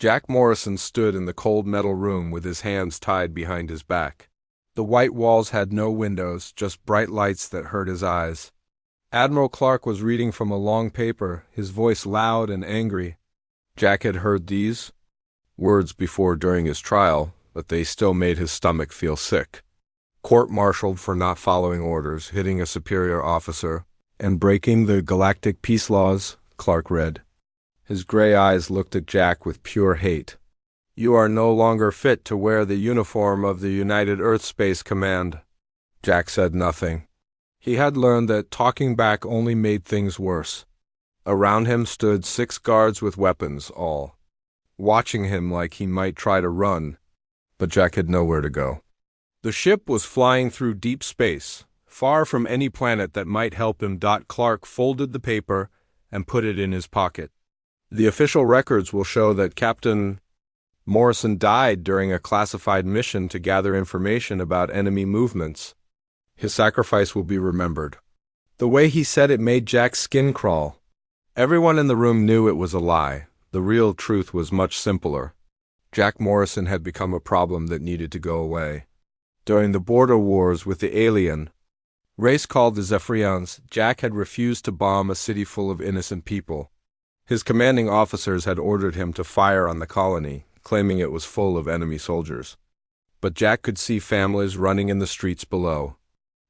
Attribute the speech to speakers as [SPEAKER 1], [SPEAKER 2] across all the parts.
[SPEAKER 1] Jack Morrison stood in the cold metal room with his hands tied behind his back. The white walls had no windows, just bright lights that hurt his eyes. Admiral Clark was reading from a long paper, his voice loud and angry. Jack had heard these words before during his trial, but they still made his stomach feel sick. Court-martialed for not following orders, hitting a superior officer, and breaking the galactic peace laws, Clark read. His gray eyes looked at Jack with pure hate. "You are no longer fit to wear the uniform of the United Earth Space Command." Jack said nothing. He had learned that talking back only made things worse. Around him stood 6 guards with weapons, all watching him like he might try to run, but Jack had nowhere to go. The ship was flying through deep space, far from any planet that might help him. Clark folded the paper and put it in his pocket. The official records will show that Captain Morrison died during a classified mission to gather information about enemy movements. His sacrifice will be remembered. The way he said it made Jack's skin crawl. Everyone in the room knew it was a lie. The real truth was much simpler. Jack Morrison had become a problem that needed to go away. During the border wars with the alien race called the Zephyrians, Jack had refused to bomb a city full of innocent people. His commanding officers had ordered him to fire on the colony, claiming it was full of enemy soldiers. But Jack could see families running in the streets below.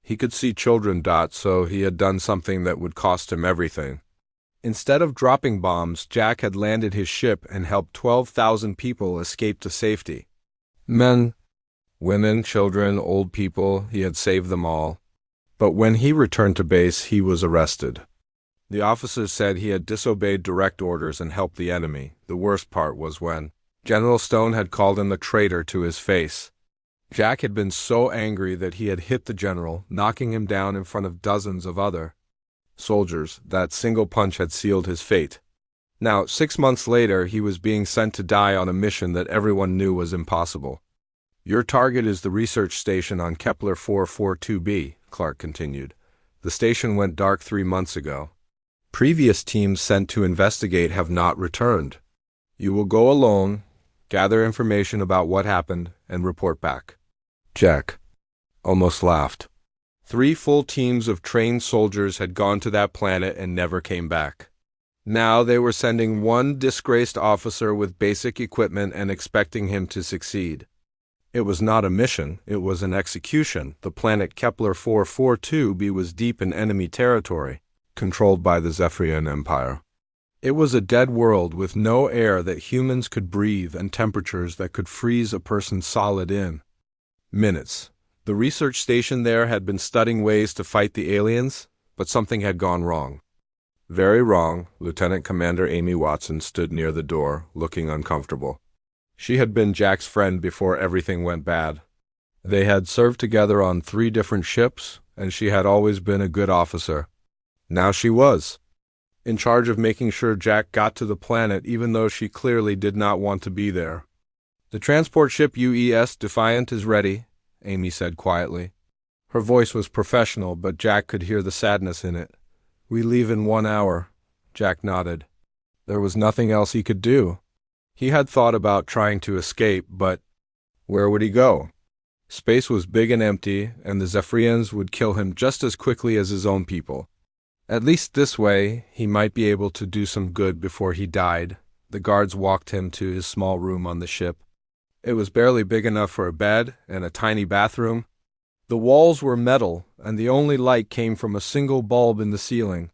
[SPEAKER 1] He could see children. So he had done something that would cost him everything. Instead of dropping bombs, Jack had landed his ship and helped 12,000 people escape to safety. Men, women, children, old people, he had saved them all. But when he returned to base, he was arrested. The officers said he had disobeyed direct orders and helped the enemy. The worst part was when General Stone had called him a traitor to his face. Jack had been so angry that he had hit the general, knocking him down in front of dozens of other soldiers. That single punch had sealed his fate. Now, 6 months later, he was being sent to die on a mission that everyone knew was impossible. "Your target is the research station on Kepler 442b, Clark continued. "The station went dark 3 months ago. Previous teams sent to investigate have not returned. You will go alone, gather information about what happened, and report back." Jack almost laughed. 3 full teams of trained soldiers had gone to that planet and never came back. Now they were sending 1 disgraced officer with basic equipment and expecting him to succeed. It was not a mission, it was an execution. The planet Kepler 442b was deep in enemy territory, controlled by the Zephyrian Empire. It was a dead world with no air that humans could breathe and temperatures that could freeze a person solid in minutes. The research station there had been studying ways to fight the aliens, but something had gone wrong. Very wrong. Lieutenant Commander Amy Watson stood near the door, looking uncomfortable. She had been Jack's friend before everything went bad. They had served together on 3 different ships, and she had always been a good officer. Now she was in charge of making sure Jack got to the planet, even though she clearly did not want to be there. "The transport ship UES Defiant is ready," Amy said quietly. Her voice was professional, but Jack could hear the sadness in it. "We leave in 1 hour." Jack nodded. There was nothing else he could do. He had thought about trying to escape, but where would he go? Space was big and empty, and the Zephyrians would kill him just as quickly as his own people. At least this way, he might be able to do some good before he died. The guards walked him to his small room on the ship. It was barely big enough for a bed and a tiny bathroom. The walls were metal, and the only light came from a single bulb in the ceiling.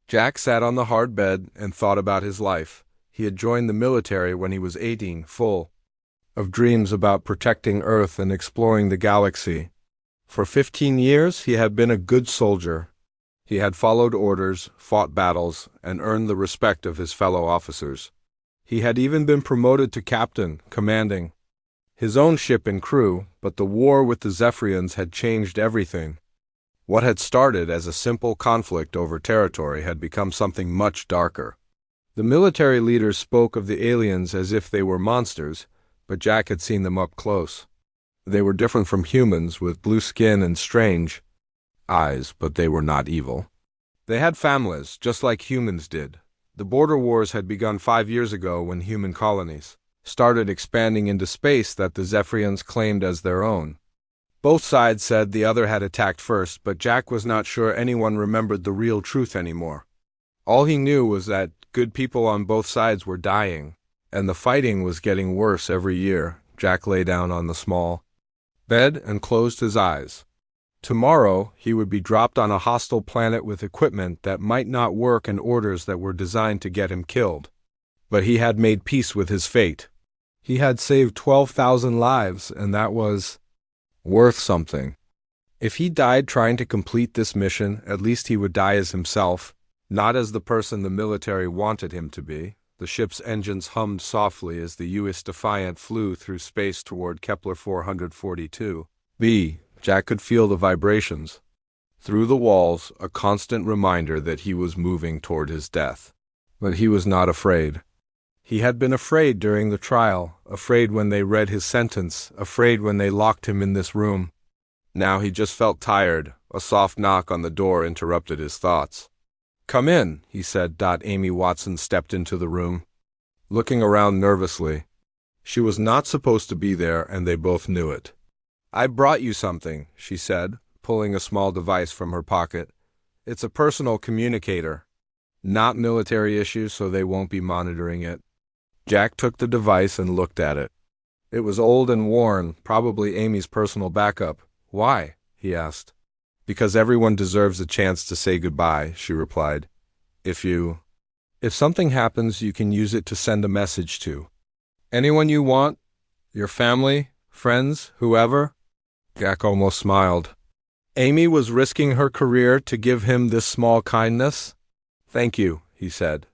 [SPEAKER 1] Jack sat on the hard bed and thought about his life. He had joined the military when he was 18, full of dreams about protecting Earth and exploring the galaxy. For 15 years, he had been a good soldier. He had followed orders, fought battles, and earned the respect of his fellow officers. He had even been promoted to captain, commanding his own ship and crew, but the war with the Zephyrians had changed everything. What had started as a simple conflict over territory had become something much darker. The military leaders spoke of the aliens as if they were monsters, but Jack had seen them up close. They were different from humans, with blue skin and strange eyes, but they were not evil. They had families, just like humans did. The border wars had begun 5 years ago when human colonies started expanding into space that the Zephyrians claimed as their own. Both sides said the other had attacked first, but Jack was not sure anyone remembered the real truth anymore. All he knew was that good people on both sides were dying, and the fighting was getting worse every year. Jack lay down on the small bed and closed his eyes. Tomorrow, he would be dropped on a hostile planet with equipment that might not work and orders that were designed to get him killed. But he had made peace with his fate. He had saved 12,000 lives, and that was worth something. If he died trying to complete this mission, at least he would die as himself, not as the person the military wanted him to be. The ship's engines hummed softly as the UES Defiant flew through space toward Kepler 442b. Jack could feel the vibrations through the walls, a constant reminder that he was moving toward his death. But he was not afraid. He had been afraid during the trial, afraid when they read his sentence, afraid when they locked him in this room. Now he just felt tired. A soft knock on the door interrupted his thoughts. "Come in," he said. Amy Watson stepped into the room, looking around nervously. She was not supposed to be there, and they both knew it. "I brought you something," she said, pulling a small device from her pocket. "It's a personal communicator. Not military issue, so they won't be monitoring it." Jack took the device and looked at it. It was old and worn, probably Amy's personal backup. "Why?" he asked. "Because everyone deserves a chance to say goodbye," she replied. If something happens, you can use it to send a message to anyone you want, your family, friends, whoever." Jack almost smiled. Amy was risking her career to give him this small kindness? "Thank you," he said.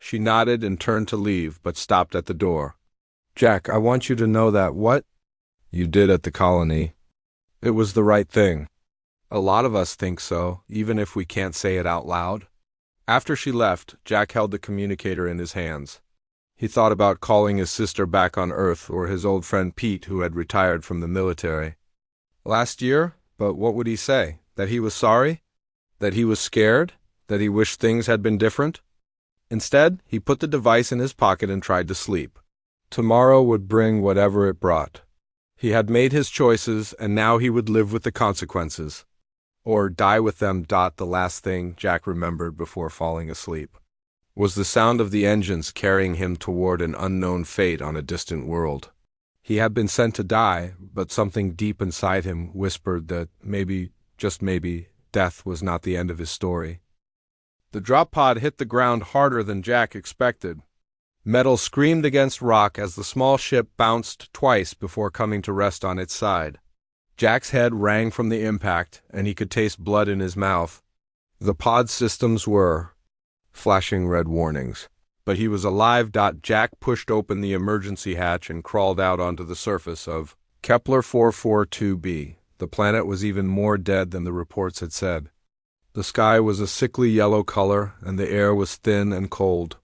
[SPEAKER 1] She nodded and turned to leave, but stopped at the door. "Jack, I want you to know that what you did at the colony, it was the right thing. A lot of us think so, even if we can't say it out loud." After she left, Jack held the communicator in his hands. He thought about calling his sister back on Earth or his old friend Pete, who had retired from the military last year, but what would he say? That he was sorry? That he was scared? That he wished things had been different? Instead, he put the device in his pocket and tried to sleep. Tomorrow would bring whatever it brought. He had made his choices, and now he would live with the consequences. Or die with them. The last thing Jack remembered before falling asleep was the sound of the engines carrying him toward an unknown fate on a distant world. He had been sent to die, but something deep inside him whispered that maybe, just maybe, death was not the end of his story. The drop pod hit the ground harder than Jack expected. Metal screamed against rock as the small ship bounced twice before coming to rest on its side. Jack's head rang from the impact, and he could taste blood in his mouth. The pod systems were flashing red warnings. But he was alive. Jack pushed open the emergency hatch and crawled out onto the surface of Kepler 442b. The planet was even more dead than the reports had said. The sky was a sickly yellow color, and the air was thin and cold.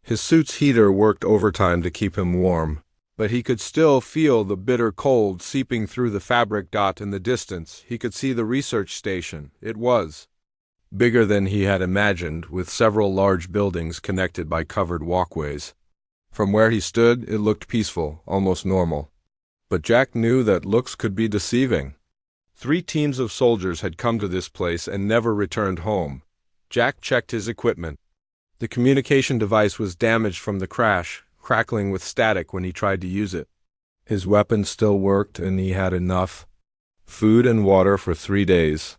[SPEAKER 1] His suit's heater worked overtime to keep him warm, but he could still feel the bitter cold seeping through the fabric. In the distance, he could see the research station. It was bigger than he had imagined, with several large buildings connected by covered walkways. From where he stood, it looked peaceful, almost normal. But Jack knew that looks could be deceiving. 3 teams of soldiers had come to this place and never returned home. Jack checked his equipment. The communication device was damaged from the crash, crackling with static when he tried to use it. His weapon still worked, and he had enough food and water for 3 days.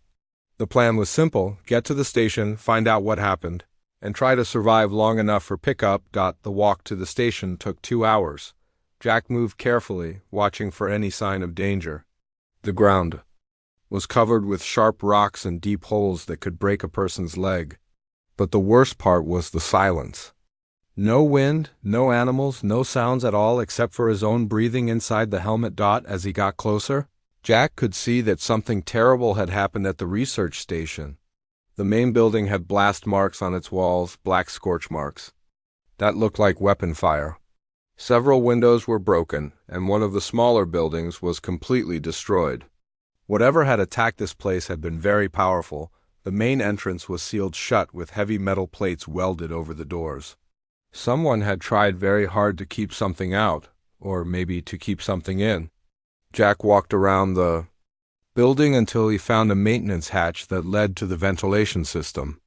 [SPEAKER 1] The plan was simple: get to the station, find out what happened, and try to survive long enough for pickup. The walk to the station took 2 hours. Jack moved carefully, watching for any sign of danger. The ground was covered with sharp rocks and deep holes that could break a person's leg. But the worst part was the silence. No wind, no animals, no sounds at all except for his own breathing inside the helmet. As he got closer, Jack could see that something terrible had happened at the research station. The main building had blast marks on its walls, black scorch marks that looked like weapon fire. Several windows were broken, and one of the smaller buildings was completely destroyed. Whatever had attacked this place had been very powerful. The main entrance was sealed shut with heavy metal plates welded over the doors. Someone had tried very hard to keep something out, or maybe to keep something in. Jack walked around the building until he found a maintenance hatch that led to the ventilation system.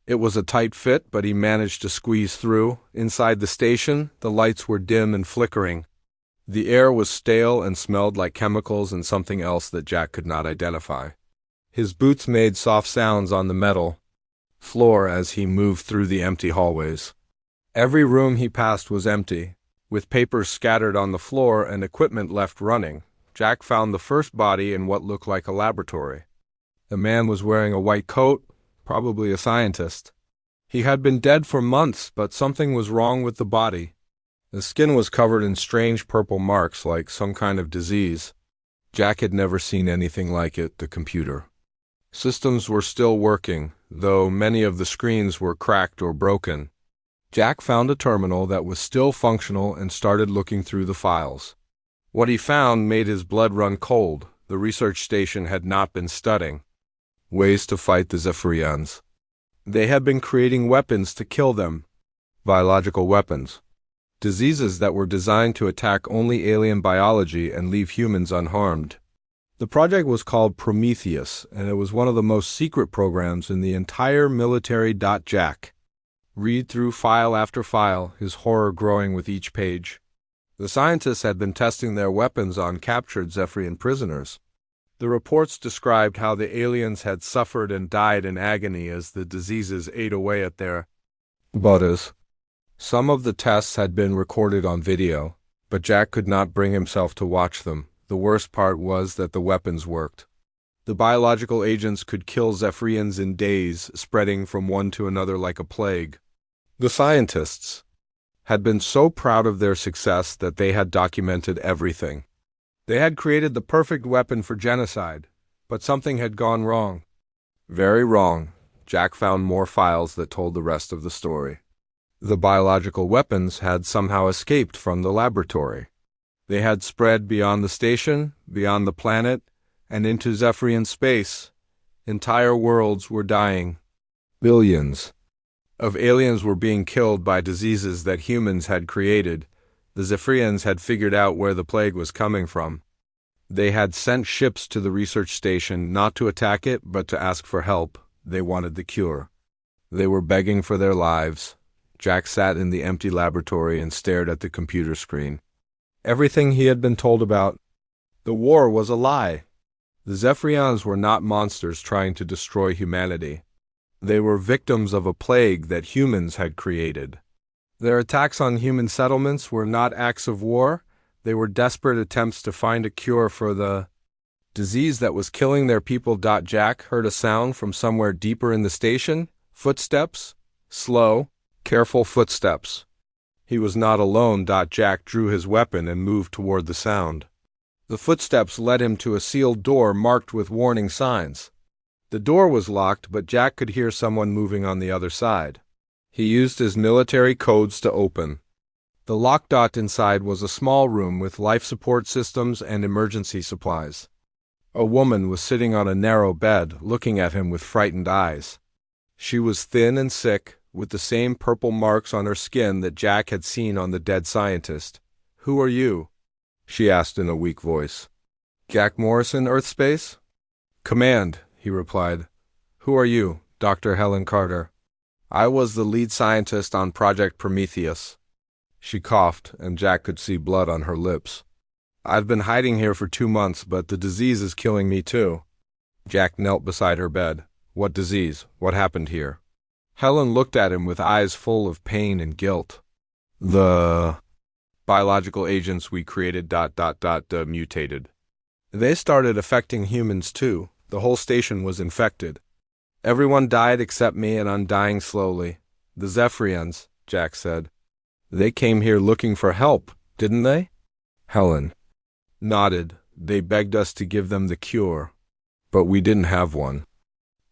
[SPEAKER 1] It was a tight fit, but he managed to squeeze through. Inside the station, the lights were dim and flickering. The air was stale and smelled like chemicals and something else that Jack could not identify. His boots made soft sounds on the metal floor as he moved through the empty hallways. Every room he passed was empty, with papers scattered on the floor and equipment left running. Jack found the first body in what looked like a laboratory. The man was wearing a white coat, probably a scientist. He had been dead for months, but something was wrong with the body. The skin was covered in strange purple marks like some kind of disease. Jack had never seen anything like it, the computer. Systems were still working, though many of the screens were cracked or broken. Jack found a terminal that was still functional and started looking through the files. What he found made his blood run cold. The research station had not been studying ways to fight the Zephyrians. They had been creating weapons to kill them, biological weapons, diseases that were designed to attack only alien biology and leave humans unharmed. The project was called Prometheus, and it was one of the most secret programs in the entire military. Jack read through file after file, his horror growing with each page. The scientists had been testing their weapons on captured Zephyrian prisoners. The reports described how the aliens had suffered and died in agony as the diseases ate away at their bodies. Some of the tests had been recorded on video, but Jack could not bring himself to watch them. The worst part was that the weapons worked. The biological agents could kill Zephyrians in days, spreading from one to another like a plague. The scientists had been so proud of their success that they had documented everything. They had created the perfect weapon for genocide, but something had gone wrong. Very wrong. Jack found more files that told the rest of the story. The biological weapons had somehow escaped from the laboratory. They had spread beyond the station, beyond the planet, and into Zephyrian space. Entire worlds were dying. Billions of aliens were being killed by diseases that humans had created. The Zephyrians had figured out where the plague was coming from. They had sent ships to the research station not to attack it, but to ask for help. They wanted the cure. They were begging for their lives. Jack sat in the empty laboratory and stared at the computer screen. Everything he had been told about the war was a lie. The Zephyrians were not monsters trying to destroy humanity. They were victims of a plague that humans had created. Their attacks on human settlements were not acts of war. They were desperate attempts to find a cure for the disease that was killing their people. Jack heard a sound from somewhere deeper in the station. Footsteps. Slow, careful footsteps. He was not alone. Jack drew his weapon and moved toward the sound. The footsteps led him to a sealed door marked with warning signs. The door was locked, but Jack could hear someone moving on the other side. He used his military codes to open. The lock. Inside was a small room with life support systems and emergency supplies. A woman was sitting on a narrow bed, looking at him with frightened eyes. She was thin and sick, with the same purple marks on her skin that Jack had seen on the dead scientist. "Who are you?" she asked in a weak voice. "Jack Morrison, Earthspace?" "Command," he replied. "Who are you?" "Dr. Helen Carter. I was the lead scientist on Project Prometheus." She coughed, and Jack could see blood on her lips. "I've been hiding here for 2 months, but the disease is killing me too." Jack knelt beside her bed. "What disease? What happened here?" Helen looked at him with eyes full of pain and guilt. "The biological agents we created mutated. They started affecting humans too. The whole station was infected. Everyone died except me, and I'm dying slowly." "The Zephyrians," Jack said. "They came here looking for help, didn't they?" Helen nodded. "They begged us to give them the cure, but we didn't have one.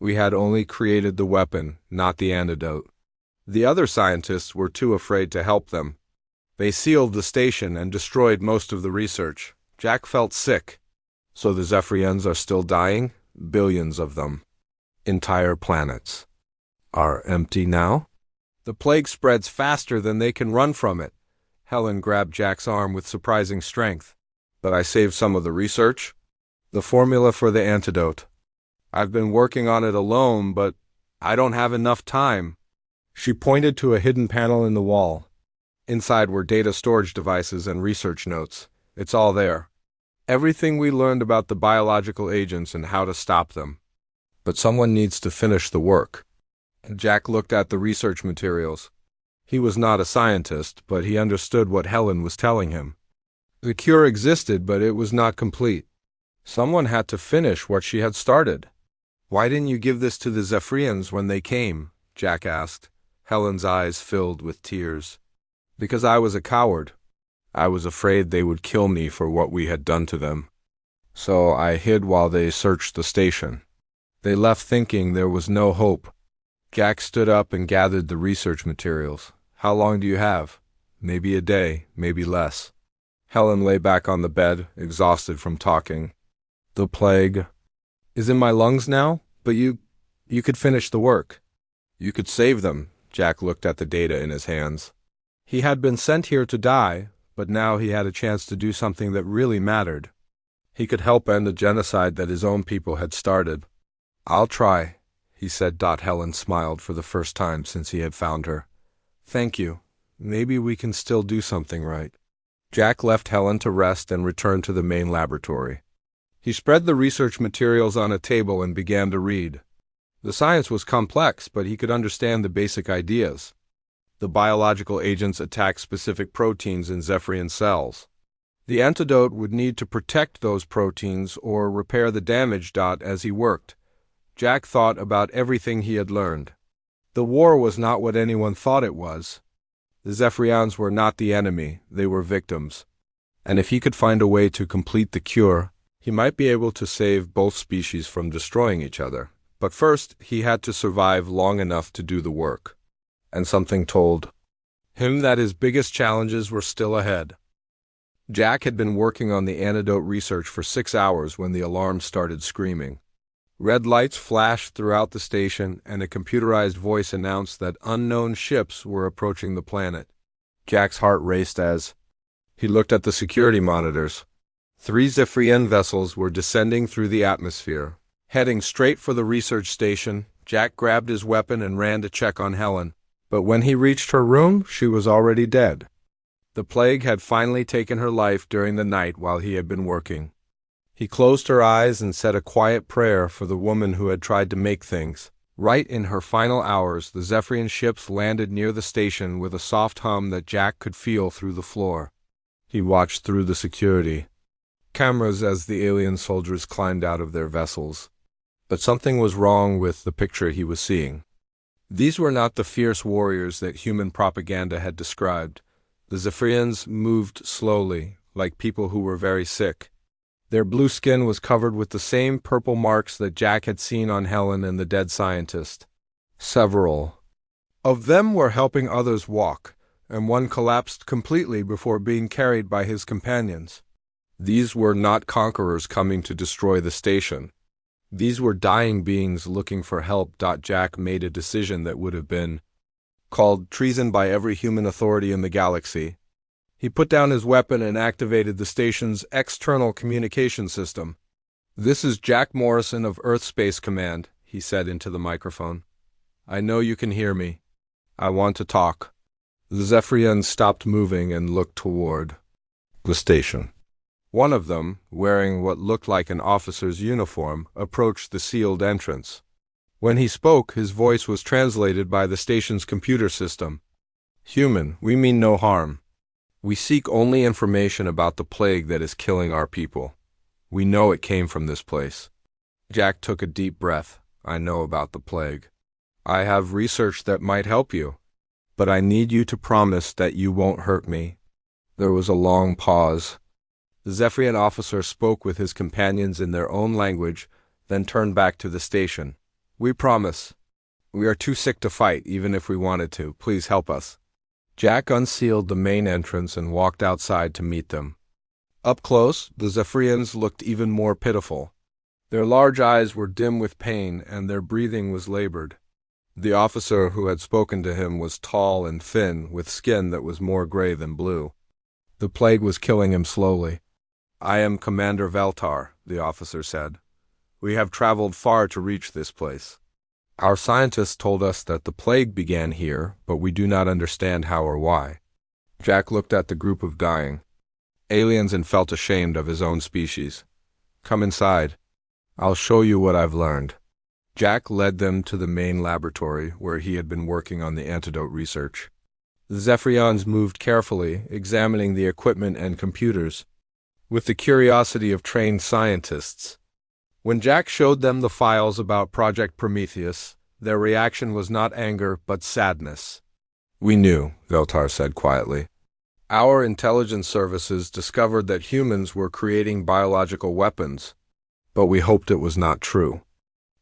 [SPEAKER 1] We had only created the weapon, not the antidote. The other scientists were too afraid to help them. They sealed the station and destroyed most of the research." Jack felt sick. "So the Zephyrians are still dying? Billions of them. Entire planets are empty now? The plague spreads faster than they can run from it. Helen grabbed Jack's arm with surprising strength. But I saved some of the research. The formula for the antidote. I've been working on it alone, but I don't have enough time. She pointed to a hidden panel in the wall. Inside were data storage devices and research notes. It's all there. Everything we learned about the biological agents and how to stop them. But someone needs to finish the work. Jack looked at the research materials. He was not a scientist, but he understood what Helen was telling him. The cure existed, but it was not complete. Someone had to finish what she had started. Why didn't you give this to the Zephyrians when they came? Jack asked. Helen's eyes filled with tears. Because I was a coward. I was afraid they would kill me for what we had done to them. So I hid while they searched the station. They left thinking there was no hope. Jack stood up and gathered the research materials. How long do you have? Maybe a day, maybe less. Helen lay back on the bed, exhausted from talking. The plague is in my lungs now, but you could finish the work. You could save them. Jack looked at the data in his hands. He had been sent here to die, but now he had a chance to do something that really mattered. He could help end the genocide that his own people had started. I'll try, he said. Helen smiled for the first time since he had found her. Thank you. Maybe we can still do something right. Jack left Helen to rest and returned to the main laboratory. He spread the research materials on a table and began to read. The science was complex, but he could understand the basic ideas. The biological agents attack specific proteins in Zephyrian cells. The antidote would need to protect those proteins or repair the damage. As he worked, Jack thought about everything he had learned. The war was not what anyone thought it was. The Zephyrians were not the enemy, they were victims. And if he could find a way to complete the cure, he might be able to save both species from destroying each other. But first, he had to survive long enough to do the work. And something told him that his biggest challenges were still ahead. Jack had been working on the antidote research for 6 hours when the alarm started screaming. Red lights flashed throughout the station, and a computerized voice announced that unknown ships were approaching the planet. Jack's heart raced as he looked at the security monitors. 3 Zephyrian vessels were descending through the atmosphere. Heading straight for the research station, Jack grabbed his weapon and ran to check on Helen. But when he reached her room, she was already dead. The plague had finally taken her life during the night while he had been working. He closed her eyes and said a quiet prayer for the woman who had tried to make things. Right in her final hours, the Zephyrian ships landed near the station with a soft hum that Jack could feel through the floor. He watched through the security cameras as the alien soldiers climbed out of their vessels. But something was wrong with the picture he was seeing. These were not the fierce warriors that human propaganda had described. The Zephyrians moved slowly, like people who were very sick. Their blue skin was covered with the same purple marks that Jack had seen on Helen and the dead scientist. Several of them were helping others walk, and one collapsed completely before being carried by his companions. These were not conquerors coming to destroy the station. These were dying beings looking for help. Jack made a decision that would have been called treason by every human authority in the galaxy. He put down his weapon and activated the station's external communication system. "This is Jack Morrison of Earth Space Command," he said into the microphone. "I know you can hear me. I want to talk." The Zephyrians stopped moving and looked toward the station. One of them, wearing what looked like an officer's uniform, approached the sealed entrance. When he spoke, his voice was translated by the station's computer system. "Human, we mean no harm. We seek only information about the plague that is killing our people. We know it came from this place." Jack took a deep breath. "I know about the plague. I have research that might help you. But I need you to promise that you won't hurt me." There was a long pause. The Zephyrian officer spoke with his companions in their own language, then turned back to the station. "We promise. We are too sick to fight, even if we wanted to. Please help us." Jack unsealed the main entrance and walked outside to meet them. Up close, the Zephyrians looked even more pitiful. Their large eyes were dim with pain, and their breathing was labored. The officer who had spoken to him was tall and thin, with skin that was more gray than blue. The plague was killing him slowly. "I am Commander Veltar," the officer said. "We have traveled far to reach this place. Our scientists told us that the plague began here, but we do not understand how or why." Jack looked at the group of dying aliens and felt ashamed of his own species. "Come inside. I'll show you what I've learned." Jack led them to the main laboratory where he had been working on the antidote research. The Zephyrians moved carefully, examining the equipment and computers, with the curiosity of trained scientists. When Jack showed them the files about Project Prometheus, their reaction was not anger but sadness. "We knew," Veltar said quietly. "Our intelligence services discovered that humans were creating biological weapons, but we hoped it was not true.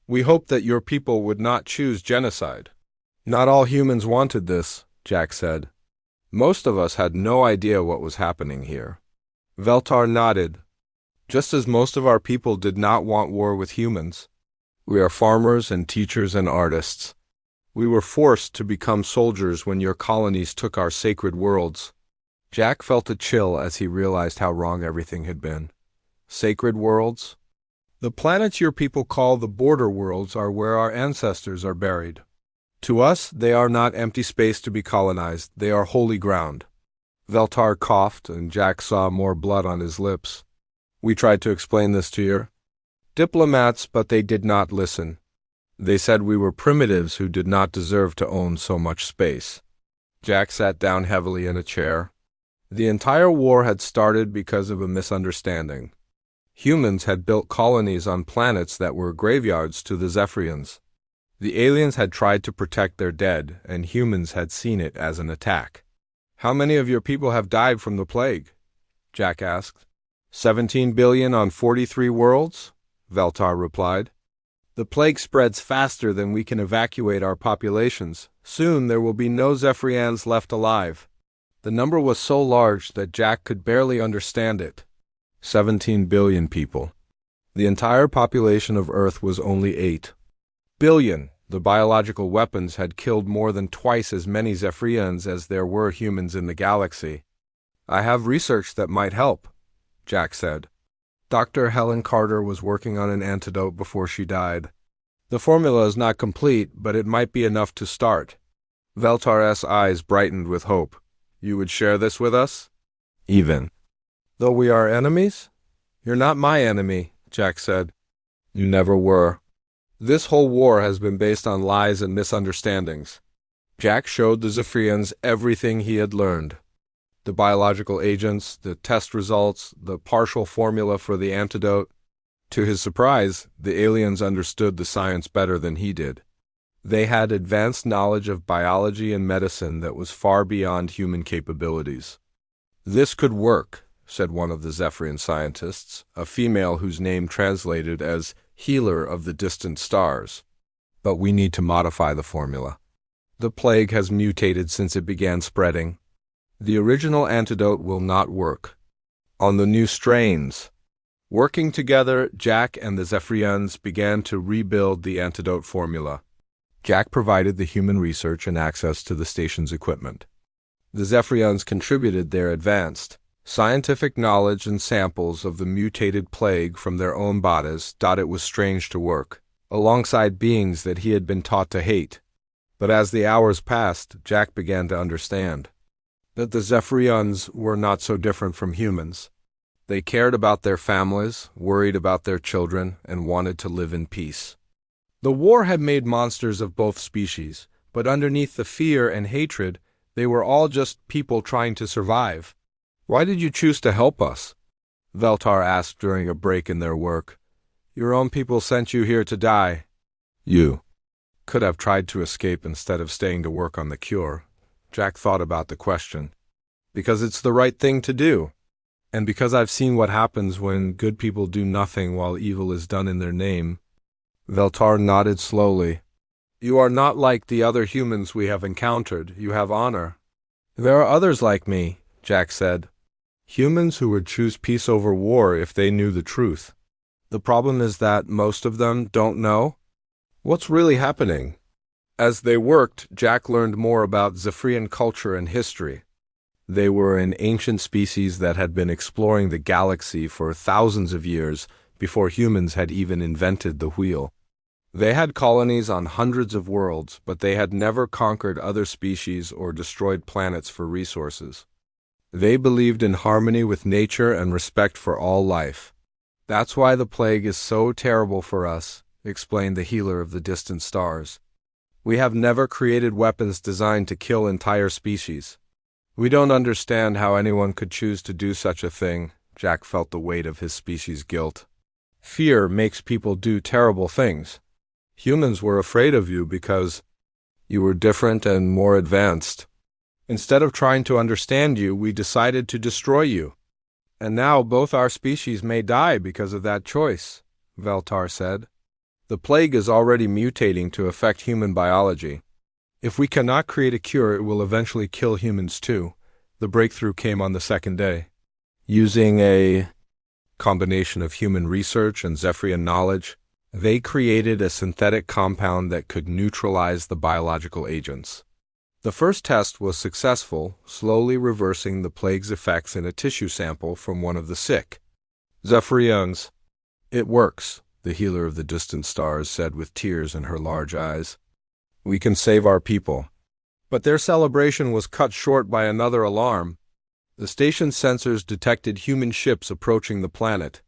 [SPEAKER 1] We hoped that your people would not choose genocide." "Not all humans wanted this," Jack said. "Most of us had no idea what was happening here." Veltar nodded. "Just as most of our people did not want war with humans. We are farmers and teachers and artists. We were forced to become soldiers when your colonies took our sacred worlds." Jack felt a chill as he realized how wrong everything had been. Sacred worlds? "The planets your people call the border worlds are where our ancestors are buried. To us, they are not empty space to be colonized, they are holy ground." Veltar coughed, and Jack saw more blood on his lips. "We tried to explain this to your diplomats, but they did not listen. They said we were primitives who did not deserve to own so much space." Jack sat down heavily in a chair. The entire war had started because of a misunderstanding. Humans had built colonies on planets that were graveyards to the Zephyrians. The aliens had tried to protect their dead, and humans had seen it as an attack. "How many of your people have died from the plague?" Jack asked. 17 billion on 43 worlds, Veltar replied. "The plague spreads faster than we can evacuate our populations. Soon there will be no Zephyrians left alive." The number was so large that Jack could barely understand it. 17 billion people. The entire population of Earth was only 8 billion. The biological weapons had killed more than twice as many Zephyrians as there were humans in the galaxy. "I have research that might help," Jack said. Dr. Helen Carter was working on an antidote before she died. "The formula is not complete, but it might be enough to start." Veltar's eyes brightened with hope. "You would share this with us?" "Even though we are enemies?" "You're not my enemy," Jack said. "You never were. This whole war has been based on lies and misunderstandings." Jack showed the Zephyrians everything he had learned. The biological agents, the test results, the partial formula for the antidote. To his surprise, the aliens understood the science better than he did. They had advanced knowledge of biology and medicine that was far beyond human capabilities. "This could work," said one of the Zephyrian scientists, a female whose name translated as healer of the distant stars. "But we need to modify the formula. The plague has mutated since it began spreading. The original antidote will not work on the new strains." Working together, Jack and the Zephyrians began to rebuild the antidote formula. Jack provided the human research and access to the station's equipment. The Zephyrians contributed their advanced scientific knowledge and samples of the mutated plague from their own bodies. It was strange to work alongside beings that he had been taught to hate. But as the hours passed, Jack began to understand that the Zephyrians were not so different from humans. They cared about their families, worried about their children, and wanted to live in peace. The war had made monsters of both species, but underneath the fear and hatred, they were all just people trying to survive. "Why did you choose to help us?" Veltar asked during a break in their work. "Your own people sent you here to die." "You could have tried to escape instead of staying to work on the cure." Jack thought about the question. "Because it's the right thing to do. And because I've seen what happens when good people do nothing while evil is done in their name." Veltar nodded slowly. "You are not like the other humans we have encountered. You have honor." "There are others like me," Jack said. "Humans who would choose peace over war if they knew the truth. The problem is that most of them don't know what's really happening." As they worked, Jack learned more about Zephyrian culture and history. They were an ancient species that had been exploring the galaxy for thousands of years before humans had even invented the wheel. They had colonies on hundreds of worlds, but they had never conquered other species or destroyed planets for resources. They believed in harmony with nature and respect for all life. "That's why the plague is so terrible for us," explained the healer of the distant stars. "We have never created weapons designed to kill entire species. We don't understand how anyone could choose to do such a thing." Jack felt the weight of his species' guilt. "Fear makes people do terrible things. Humans were afraid of you because you were different and more advanced. Instead of trying to understand you, we decided to destroy you. And now both our species may die because of that choice," Veltar said. "The plague is already mutating to affect human biology. If we cannot create a cure, it will eventually kill humans too." The breakthrough came on the second day. Using a combination of human research and Zephyrian knowledge, they created a synthetic compound that could neutralize the biological agents. The first test was successful, slowly reversing the plague's effects in a tissue sample from one of the sick Zephyrians. "It works," the healer of the distant stars said with tears in her large eyes. "We can save our people." But their celebration was cut short by another alarm. The station's sensors detected human ships approaching the planet.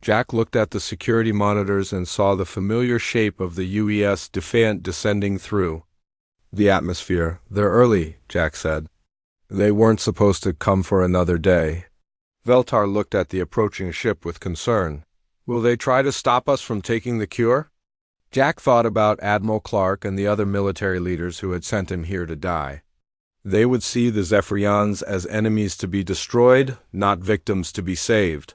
[SPEAKER 1] Jack looked at the security monitors and saw the familiar shape of the UES Defiant descending through the atmosphere. "They're early," Jack said. "They weren't supposed to come for another day." Veltar looked at the approaching ship with concern. "Will they try to stop us from taking the cure?" Jack thought about Admiral Clark and the other military leaders who had sent him here to die. They would see the Zephyrians as enemies to be destroyed, not victims to be saved.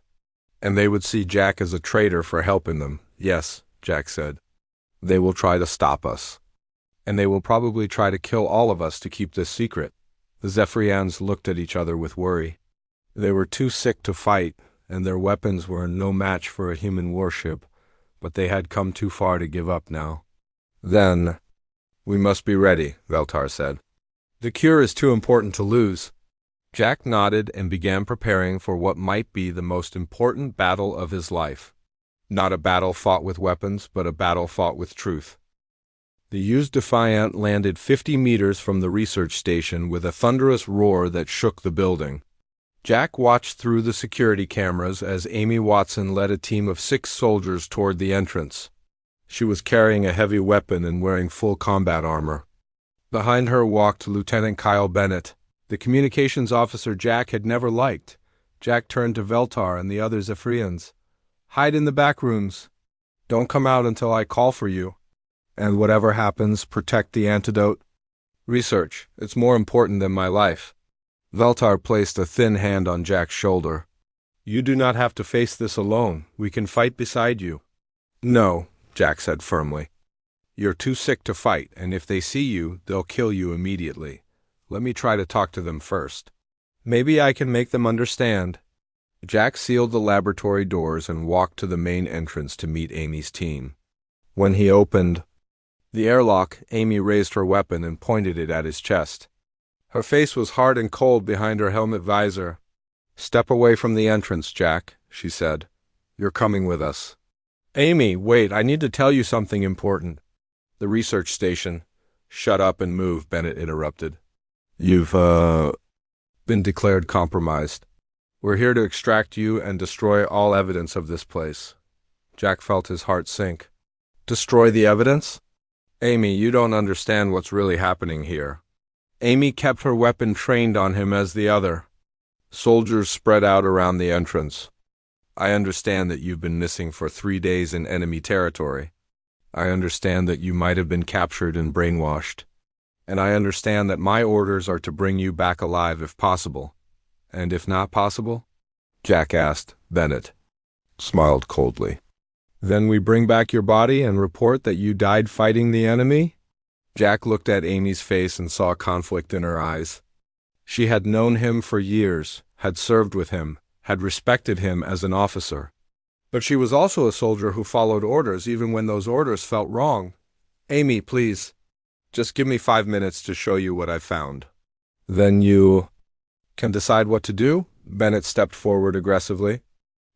[SPEAKER 1] And they would see Jack as a traitor for helping them. "Yes," Jack said. "They will try to stop us. And they will probably try to kill all of us to keep this secret." The Zephyrians looked at each other with worry. They were too sick to fight, and their weapons were no match for a human warship, but they had come too far to give up now. "Then, we must be ready," Veltar said. "The cure is too important to lose." Jack nodded and began preparing for what might be the most important battle of his life. Not a battle fought with weapons, but a battle fought with truth. The UES Defiant landed 50 meters from the research station with a thunderous roar that shook the building. Jack watched through the security cameras as Amy Watson led a team of 6 soldiers toward the entrance. She was carrying a heavy weapon and wearing full combat armor. Behind her walked Lieutenant Kyle Bennett, the communications officer Jack had never liked. Jack turned to Veltar and the other Zephyrians. "Hide in the back rooms. Don't come out until I call for you. And whatever happens, protect the antidote. Research, it's more important than my life." Veltar placed a thin hand on Jack's shoulder. "You do not have to face this alone. We can fight beside you." "No," Jack said firmly. "You're too sick to fight, and if they see you, they'll kill you immediately. Let me try to talk to them first. Maybe I can make them understand." Jack sealed the laboratory doors and walked to the main entrance to meet Amy's team. When he opened the airlock, Amy raised her weapon and pointed it at his chest. Her face was hard and cold behind her helmet visor. "Step away from the entrance, Jack," she said. "You're coming with us." "Amy, wait, I need to tell you something important." "The research station." "Shut up and move," Bennett interrupted. "You've, been declared compromised. We're here to extract you and destroy all evidence of this place." Jack felt his heart sink. "Destroy the evidence?" "Amy, you don't understand what's really happening here." Amy kept her weapon trained on him as the other. Soldiers spread out around the entrance. "I understand that you've been missing for 3 days in enemy territory. I understand that you might have been captured and brainwashed. And I understand that my orders are to bring you back alive if possible. And if not possible?" Jack asked. Bennett smiled coldly. "Then we bring back your body and report that you died fighting the enemy?" Jack looked at Amy's face and saw conflict in her eyes. She had known him for years, had served with him, had respected him as an officer. But she was also a soldier who followed orders even when those orders felt wrong. "Amy, please. Just give me 5 minutes to show you what I found. Then you can decide what to do? Bennett stepped forward aggressively.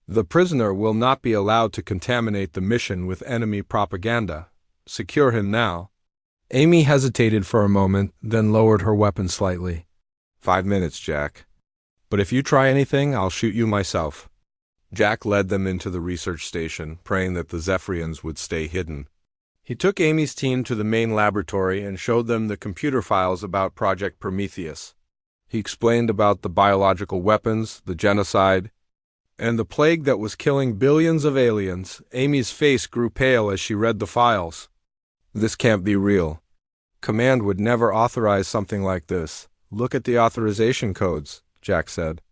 [SPEAKER 1] The prisoner will not be allowed to contaminate the mission with enemy propaganda. Secure him now. Amy hesitated for a moment, then lowered her weapon slightly. 5 minutes, Jack. But if you try anything, I'll shoot you myself. Jack led them into the research station, praying that the Zephyrians would stay hidden. He took Amy's team to the main laboratory and showed them the computer files about Project Prometheus. He explained about the biological weapons, the genocide, and the plague that was killing billions of aliens. Amy's face grew pale as she read the files. This can't be real. Command would never authorize something like this. Look at the authorization codes, Jack said.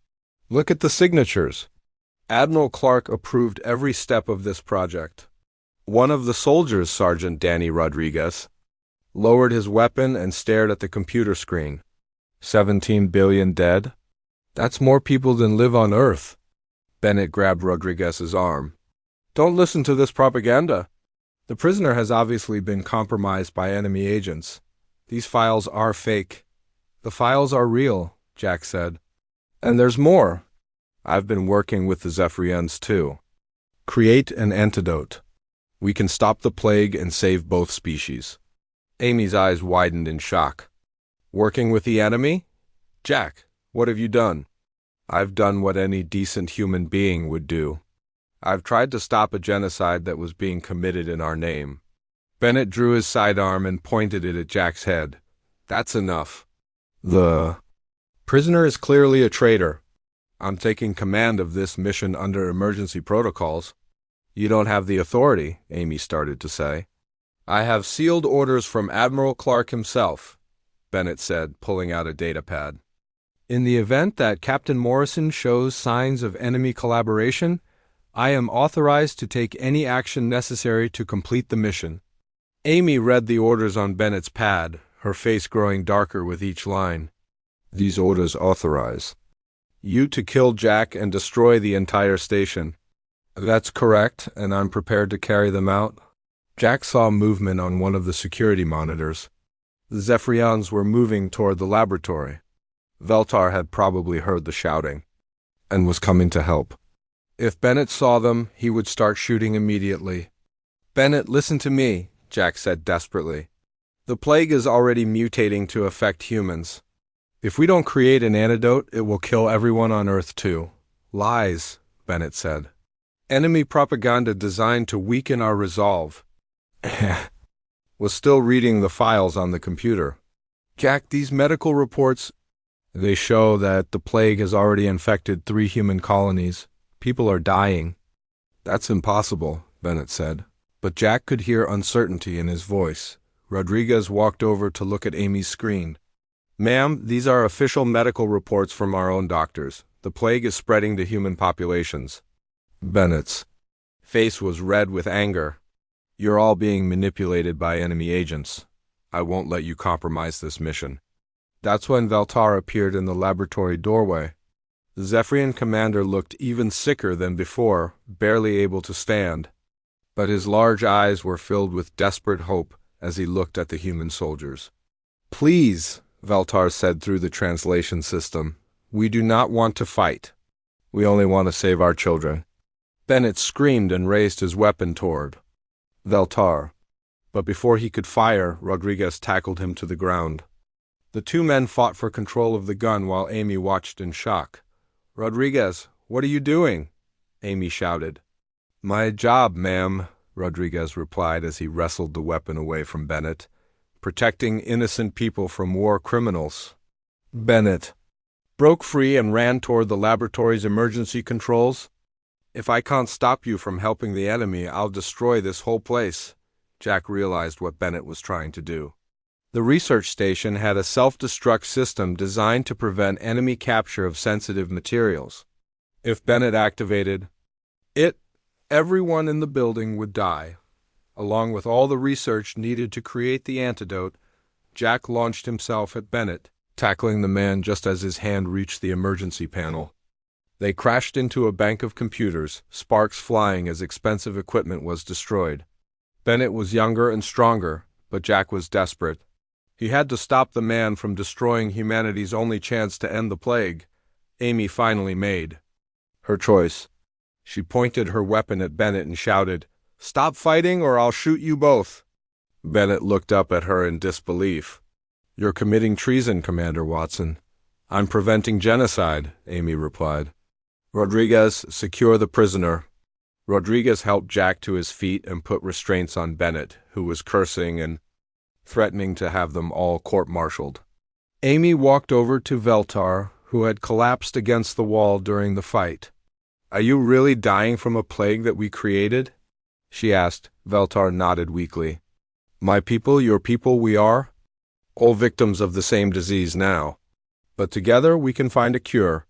[SPEAKER 1] Look at the signatures. Admiral Clark approved every step of this project. One of the soldiers, Sergeant Danny Rodriguez, lowered his weapon and stared at the computer screen. 17 billion dead? That's more people than live on Earth. Bennett grabbed Rodriguez's arm. Don't listen to this propaganda. The prisoner has obviously been compromised by enemy agents. These files are fake. The files are real, Jack said. And there's more. I've been working with the Zephyrians too. Create an antidote. We can stop the plague and save both species. Amy's eyes widened in shock. Working with the enemy? Jack, what have you done? I've done what any decent human being would do. I've tried to stop a genocide that was being committed in our name. Bennett drew his sidearm and pointed it at Jack's head. That's enough. The prisoner is clearly a traitor. I'm taking command of this mission under emergency protocols. You don't have the authority, Amy started to say. I have sealed orders from Admiral Clark himself, Bennett said, pulling out a datapad. In the event that Captain Morrison shows signs of enemy collaboration, I am authorized to take any action necessary to complete the mission. Amy read the orders on Bennett's pad, her face growing darker with each line. These orders authorize you to kill Jack and destroy the entire station. That's correct, and I'm prepared to carry them out. Jack saw movement on one of the security monitors. The Zephyrians were moving toward the laboratory. Veltar had probably heard the shouting and was coming to help. If Bennett saw them, he would start shooting immediately. Bennett, listen to me, Jack said desperately. The plague is already mutating to affect humans. If we don't create an antidote, it will kill everyone on Earth too. Lies, Bennett said. Enemy propaganda designed to weaken our resolve. Was still reading the files on the computer. Jack, these medical reports, they show that the plague has already infected 3 human colonies. People are dying. That's impossible, Bennett said. But Jack could hear uncertainty in his voice. Rodriguez walked over to look at Amy's screen. Ma'am, these are official medical reports from our own doctors. The plague is spreading to human populations. Bennett's face was red with anger. You're all being manipulated by enemy agents. I won't let you compromise this mission. That's when Veltar appeared in the laboratory doorway. The Zephyrian commander looked even sicker than before, barely able to stand. But his large eyes were filled with desperate hope as he looked at the human soldiers. Please, Veltar said through the translation system, we do not want to fight. We only want to save our children. Bennett screamed and raised his weapon toward Veltar. But before he could fire, Rodriguez tackled him to the ground. The 2 men fought for control of the gun while Amy watched in shock. Rodriguez, what are you doing? Amy shouted. My job, ma'am, Rodriguez replied as he wrestled the weapon away from Bennett. Protecting innocent people from war criminals. Bennett broke free and ran toward the laboratory's emergency controls. If I can't stop you from helping the enemy, I'll destroy this whole place. Jack realized what Bennett was trying to do. The research station had a self-destruct system designed to prevent enemy capture of sensitive materials. If Bennett activated it, everyone in the building would die. Along with all the research needed to create the antidote, Jack launched himself at Bennett, tackling the man just as his hand reached the emergency panel. They crashed into a bank of computers, sparks flying as expensive equipment was destroyed. Bennett was younger and stronger, but Jack was desperate. He had to stop the man from destroying humanity's only chance to end the plague. Amy finally made her choice. She pointed her weapon at Bennett and shouted, "Stop fighting or I'll shoot you both." Bennett looked up at her in disbelief. "You're committing treason, Commander Watson." "I'm preventing genocide," Amy replied. "Rodriguez, secure the prisoner." Rodriguez helped Jack to his feet and put restraints on Bennett, who was cursing and threatening to have them all court-martialed. Amy walked over to Veltar, who had collapsed against the wall during the fight. "Are you really dying from a plague that we created?" she asked. Veltar nodded weakly. "My people, your people, we are all victims of the same disease now. But together we can find a cure."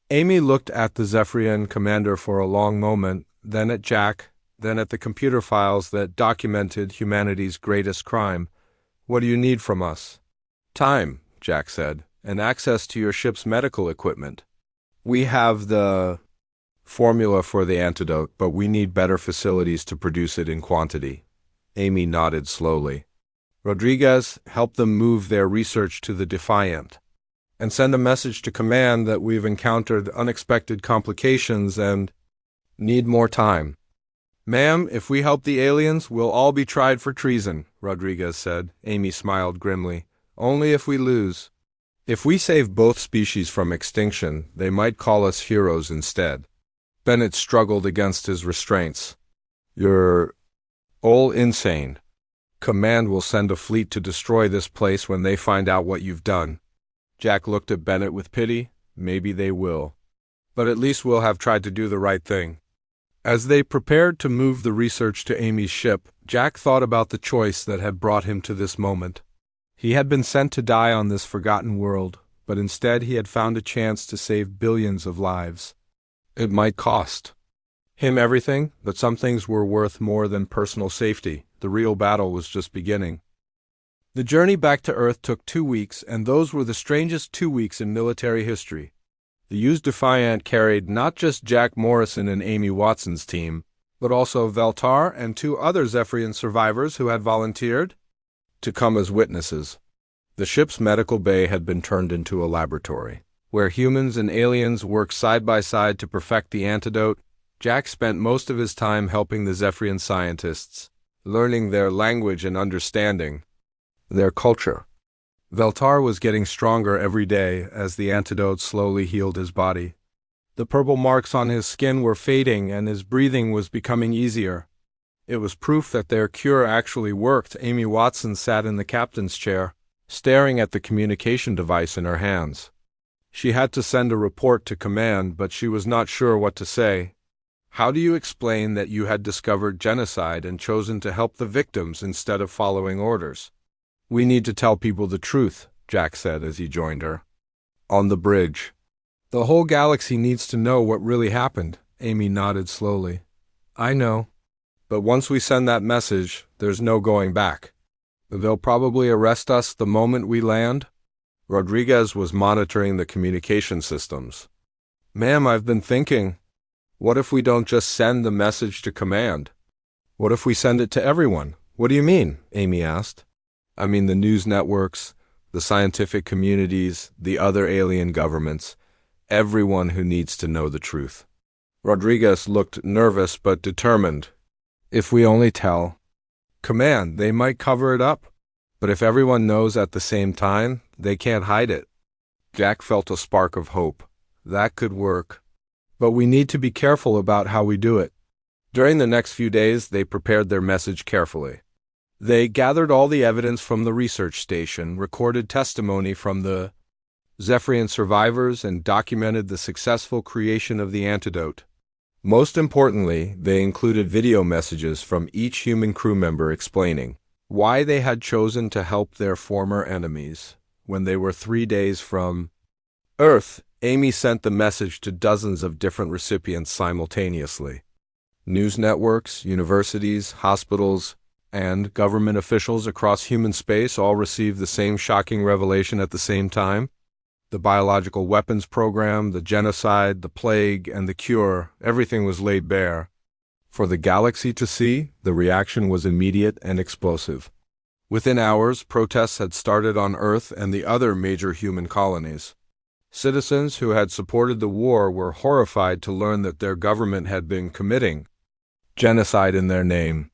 [SPEAKER 1] Amy looked at the Zephyrian commander for a long moment, then at Jack, then at the computer files that documented humanity's greatest crime. "What do you need from us?" "Time," Jack said, "and access to your ship's medical equipment. We have the formula for the antidote, but we need better facilities to produce it in quantity." Amy nodded slowly. "Rodriguez, help them move their research to the Defiant, and send a message to command that we've encountered unexpected complications and need more time." "Ma'am, if we help the aliens, we'll all be tried for treason," Rodriguez said. Amy smiled grimly. "Only if we lose. If we save both species from extinction, they might call us heroes instead." Bennett struggled against his restraints. "You're all insane. Command will send a fleet to destroy this place when they find out what you've done." Jack looked at Bennett with pity. "Maybe they will. But at least we'll have tried to do the right thing." As they prepared to move the research to Amy's ship, Jack thought about the choice that had brought him to this moment. He had been sent to die on this forgotten world, but instead he had found a chance to save billions of lives. It might cost him everything, but some things were worth more than personal safety. The real battle was just beginning. The journey back to Earth took 2 weeks, and those were the strangest 2 weeks in military history. The UES Defiant carried not just Jack Morrison and Amy Watson's team, but also Veltar and 2 other Zephyrian survivors who had volunteered to come as witnesses. The ship's medical bay had been turned into a laboratory, where humans and aliens worked side by side to perfect the antidote. Jack spent most of his time helping the Zephyrian scientists, learning their language and understanding their culture. Veltar was getting stronger every day as the antidote slowly healed his body. The purple marks on his skin were fading and his breathing was becoming easier. It was proof that their cure actually worked. Amy Watson sat in the captain's chair, staring at the communication device in her hands. She had to send a report to command, but she was not sure what to say. "How do you explain that you had discovered genocide and chosen to help the victims instead of following orders?" "We need to tell people the truth," Jack said as he joined her on the bridge. "The whole galaxy needs to know what really happened." Amy nodded slowly. "I know. But once we send that message, there's no going back. They'll probably arrest us the moment we land." Rodriguez was monitoring the communication systems. "Ma'am, I've been thinking, what if we don't just send the message to command? What if we send it to everyone?" "What do you mean?" Amy asked. "I mean the news networks, the scientific communities, the other alien governments, everyone who needs to know the truth." Rodriguez looked nervous but determined. "If we only tell command, they might cover it up. But if everyone knows at the same time, they can't hide it." Jack felt a spark of hope. That could work. But we need to be careful about how we do it. During the next few days, they prepared their message carefully. They gathered all the evidence from the research station, recorded testimony from the Zephyrian survivors, and documented the successful creation of the antidote. Most importantly, they included video messages from each human crew member explaining why they had chosen to help their former enemies. When they were 3 days from Earth, Amy sent the message to dozens of different recipients simultaneously. News networks, universities, hospitals, and government officials across human space all received the same shocking revelation at the same time. The biological weapons program, the genocide, the plague, and the cure, everything was laid bare. For the galaxy to see, the reaction was immediate and explosive. Within hours, protests had started on Earth and the other major human colonies. Citizens who had supported the war were horrified to learn that their government had been committing genocide in their name.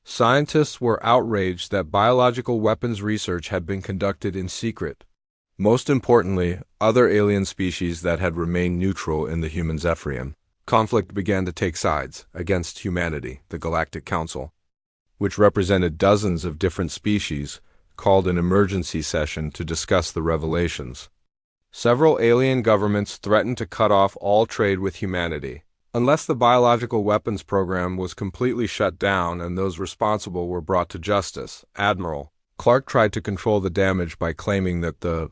[SPEAKER 1] Scientists were outraged that biological weapons research had been conducted in secret. Most importantly, other alien species that had remained neutral in the human Zephyrian. Conflict began to take sides against humanity. The Galactic Council, which represented dozens of different species, called an emergency session to discuss the revelations. Several alien governments threatened to cut off all trade with humanity, unless the biological weapons program was completely shut down and those responsible were brought to justice. Admiral Clark tried to control the damage by claiming that the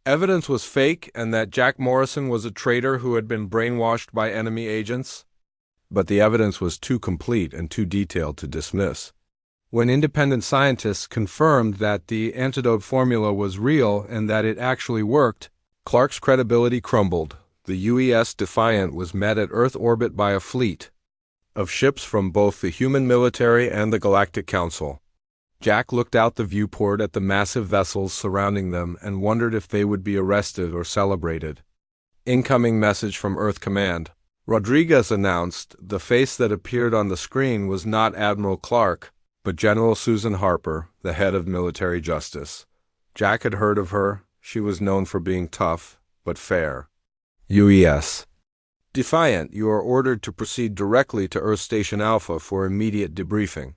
[SPEAKER 1] evidence was fake and that Jack Morrison was a traitor who had been brainwashed by enemy agents. But the evidence was too complete and too detailed to dismiss. When independent scientists confirmed that the antidote formula was real and that it actually worked, Clark's credibility crumbled. The UES Defiant was met at Earth orbit by a fleet of ships from both the human military and the Galactic Council. Jack looked out the viewport at the massive vessels surrounding them and wondered if they would be arrested or celebrated. Incoming message from Earth Command. Rodriguez announced. The face that appeared on the screen was not Admiral Clark, but General Susan Harper, the head of military justice. Jack had heard of her. She was known for being tough, but fair. UES Defiant, you are ordered to proceed directly to Earth Station Alpha for immediate debriefing.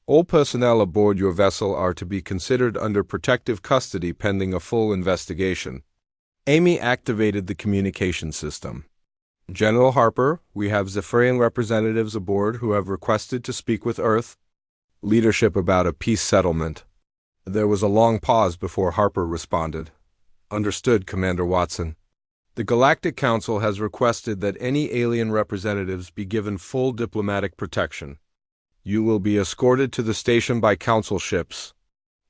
[SPEAKER 1] All personnel aboard your vessel are to be considered under protective custody pending a full investigation. Amy activated the communication system. General Harper, we have Zephyrian representatives aboard who have requested to speak with Earth leadership about a peace settlement. There was a long pause before Harper responded. Understood, Commander Watson. The Galactic Council has requested that any alien representatives be given full diplomatic protection. You will be escorted to the station by council ships.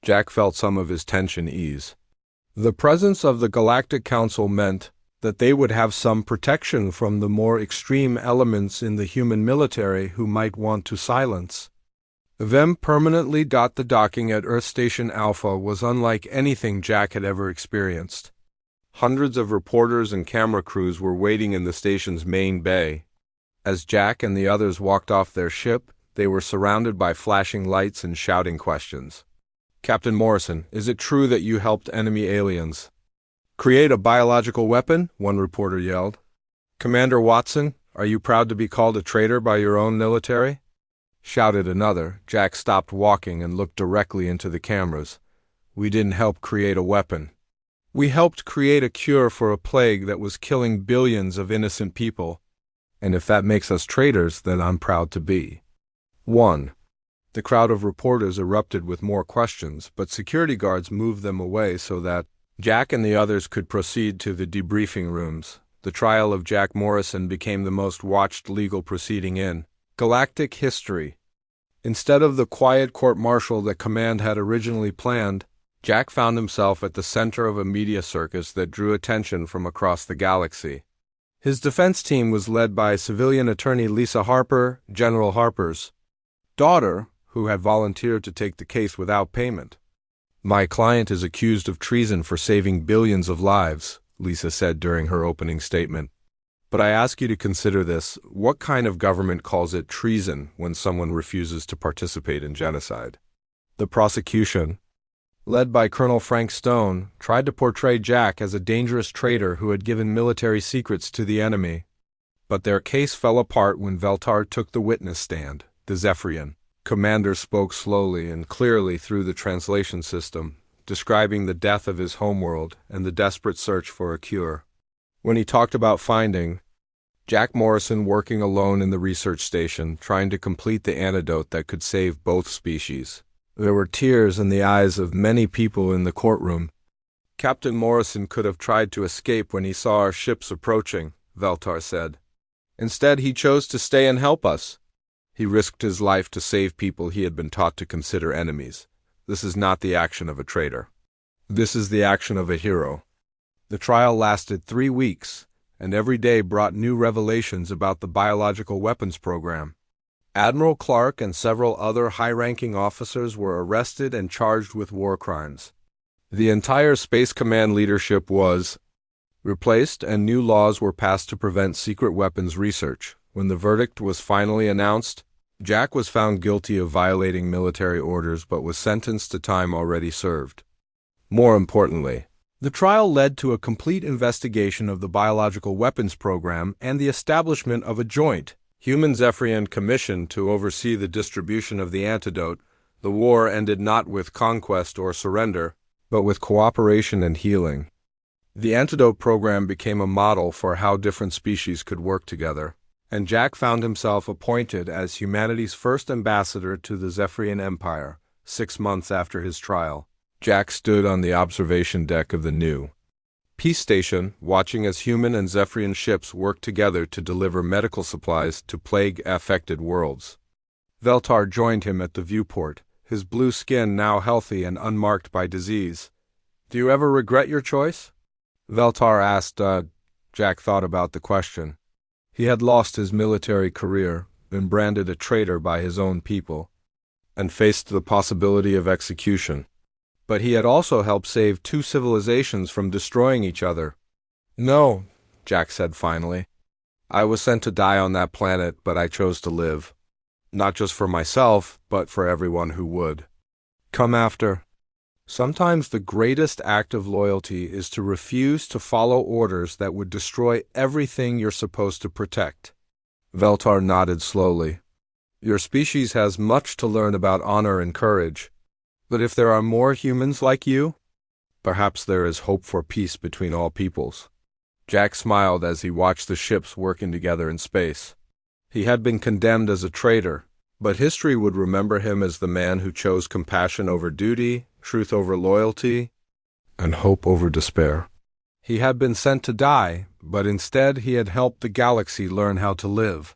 [SPEAKER 1] Jack felt some of his tension ease. The presence of the Galactic Council meant that they would have some protection from the more extreme elements in the human military who might want to silence them permanently. The docking at Earth Station Alpha was unlike anything Jack had ever experienced. Hundreds of reporters and camera crews were waiting in the station's main bay. As Jack and the others walked off their ship, they were surrounded by flashing lights and shouting questions. Captain Morrison, is it true that you helped enemy aliens create a biological weapon? One reporter yelled. Commander Watson, are you proud to be called a traitor by your own military? Shouted another. Jack stopped walking and looked directly into the cameras. We didn't help create a weapon. We helped create a cure for a plague that was killing billions of innocent people. And if that makes us traitors, then I'm proud to be 1. The crowd of reporters erupted with more questions, but security guards moved them away so that Jack and the others could proceed to the debriefing rooms. The trial of Jack Morrison became the most watched legal proceeding in galactic history. Instead of the quiet court-martial that Command had originally planned, Jack found himself at the center of a media circus that drew attention from across the galaxy. His defense team was led by civilian attorney Lisa Harper, General Harper's daughter, who had volunteered to take the case without payment. My client is accused of treason for saving billions of lives, Lisa said during her opening statement. But I ask you to consider this. What kind of government calls it treason when someone refuses to participate in genocide? The prosecution, led by Colonel Frank Stone, tried to portray Jack as a dangerous traitor who had given military secrets to the enemy. But their case fell apart when Veltar took the witness stand. The Zephyrian commander spoke slowly and clearly through the translation system, describing the death of his homeworld and the desperate search for a cure. When he talked about finding Jack Morrison working alone in the research station, trying to complete the antidote that could save both species, there were tears in the eyes of many people in the courtroom. Captain Morrison could have tried to escape when he saw our ships approaching, Veltar said. Instead, he chose to stay and help us. He risked his life to save people he had been taught to consider enemies. This is not the action of a traitor. This is the action of a hero. The trial lasted 3 weeks, and every day brought new revelations about the biological weapons program. Admiral Clark and several other high-ranking officers were arrested and charged with war crimes. The entire Space Command leadership was replaced, and new laws were passed to prevent secret weapons research. When the verdict was finally announced, Jack was found guilty of violating military orders but was sentenced to time already served. More importantly, the trial led to a complete investigation of the biological weapons program and the establishment of a joint, human Zephyrian commission to oversee the distribution of the antidote. The war ended not with conquest or surrender, but with cooperation and healing. The antidote program became a model for how different species could work together, and Jack found himself appointed as humanity's first ambassador to the Zephyrian Empire. 6 months after his trial, Jack stood on the observation deck of the new peace station, watching as human and Zephyrian ships worked together to deliver medical supplies to plague-affected worlds. Veltar joined him at the viewport, his blue skin now healthy and unmarked by disease. "Do you ever regret your choice?" Veltar asked. Jack thought about the question. He had lost his military career, been branded a traitor by his own people, and faced the possibility of execution. But he had also helped save 2 civilizations from destroying each other. "No," Jack said finally. "I was sent to die on that planet, but I chose to live. Not just for myself, but for everyone who would come after." Sometimes the greatest act of loyalty is to refuse to follow orders that would destroy everything you're supposed to protect. Veltar nodded slowly. "Your species has much to learn about honor and courage. But if there are more humans like you, perhaps there is hope for peace between all peoples." Jack smiled as he watched the ships working together in space. He had been condemned as a traitor, but history would remember him as the man who chose compassion over duty, truth over loyalty, and hope over despair. He had been sent to die, but instead he had helped the galaxy learn how to live.